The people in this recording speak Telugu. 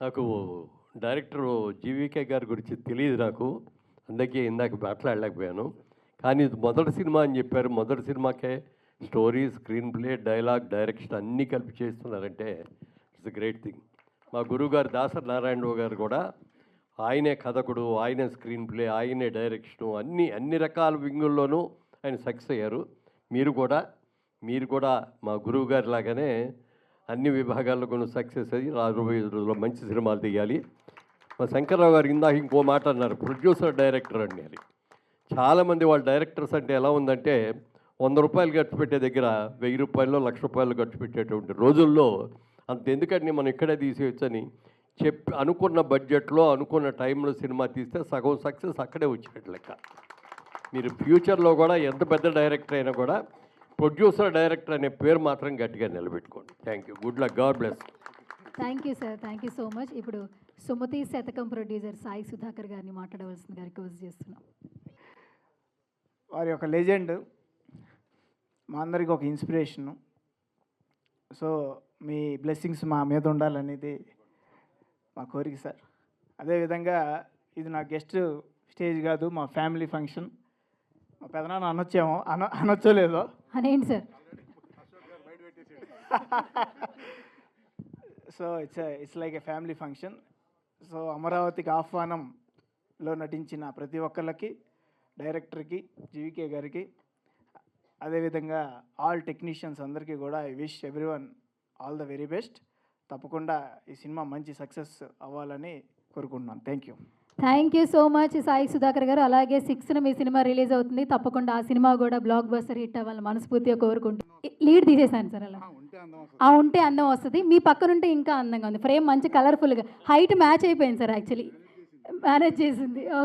నాకు డైరెక్టర్ జీవీకే గారి గురించి తెలియదు నాకు. అందుకే ఇందాక మాట్లాడలేకపోయాను. కానీ ఇది మొదటి సినిమా అని చెప్పారు. మొదటి సినిమాకే story, screenplay, dialogue, direction అన్నీ కలిపి చేస్తున్నారంటే ఇట్స్ ఎ గ్రేట్ థింగ్. మా గురువుగారు దాసరి నారాయణరావు గారు కూడా ఆయనే కథకుడు, ఆయనే స్క్రీన్ ప్లే, ఆయనే డైరెక్షను అన్ని రకాల వింగుల్లోనూ ఆయన సక్సెస్ అయ్యారు. మీరు కూడా మా గురువు గారి లాగానే అన్ని విభాగాల్లో కొన్ని సక్సెస్ అయ్యి రాబోయే రోజుల్లో మంచి సినిమాలు తీయాలి. మా శంకర్రావు గారు ఇందాక ఇంకో మాట అన్నారు, ప్రొడ్యూసర్ డైరెక్టర్ అని. అది చాలామంది వాళ్ళ డైరెక్టర్స్ అంటే ఎలా ఉందంటే 100 రూపాయలు ఖర్చు పెట్టే దగ్గర 1000 రూపాయలు, 1,00,000 రూపాయలు ఖర్చు పెట్టేటువంటి రోజుల్లో అంత ఎందుకంటే మనం ఇక్కడే తీసేయచ్చని అనుకున్న బడ్జెట్లో అనుకున్న టైంలో సినిమా తీస్తే సగం సక్సెస్ అక్కడే వచ్చేట లెక్క. మీరు ఫ్యూచర్లో కూడా ఎంత పెద్ద డైరెక్టర్ అయినా కూడా ప్రొడ్యూసర్ డైరెక్టర్ అనే పేరు మాత్రం గట్టిగా నిలబెట్టుకోండి. Thank you. Good luck. God bless. Thank you sir, thank you so much. ఇప్పుడు సుమతి శతకం ప్రొడ్యూసర్ సాయి సుధాకర్ గారిని మాట్లాడవలసిందిగా రిక్వెస్ట్ చేస్తున్నాం. వారి యొక్క లెజెండ్ మా అందరికి ఒక ఇన్స్పిరేషను. సో మీ బ్లెస్సింగ్స్ మా మీద ఉండాలనేది మా కోరిక సార్. అదేవిధంగా ఇది నా గెస్ట్ స్టేజ్ కాదు, మా ఫ్యామిలీ ఫంక్షన్. మా పెదనాన్న అనొచ్చేమో, అనొచ్చో లేదో అనేంటి sir. So it's like a family function. So అమరావతికి ఆహ్వానంలో నటించిన ప్రతి ఒక్కళ్ళకి, డైరెక్టర్కి, జీవికే గారికి, అదేవిధంగా ఆల్ టెక్నీషియన్స్ అందరికీ కూడా I wish everyone all the very best. తప్పకుండా ఈ సినిమా మంచి సక్సెస్ అవ్వాలని కోరుకుంటున్నాను. Thank you so much Sai Sudhakar గారు. అలాగే 6న మీ సినిమా రిలీజ్ అవుతుంది. తప్పకుండా ఆ సినిమా కూడా బ్లాక్ బస్టర్ హిట్ అవ్వాలని మనస్ఫూర్తిగా కోరుకుంటున్నాను. లీడ్ తీసేసాను సార్. అలా ఉంటే అందం వస్తుంది. మీ పక్కనుంటే ఇంకా అందంగా ఉంది. ఫ్రేమ్ మంచి కలర్ఫుల్గా, హైట్ మ్యాచ్ అయిపోయింది సార్. యాక్చువల్లీ మేనేజ్ చేసింది. ఓకే.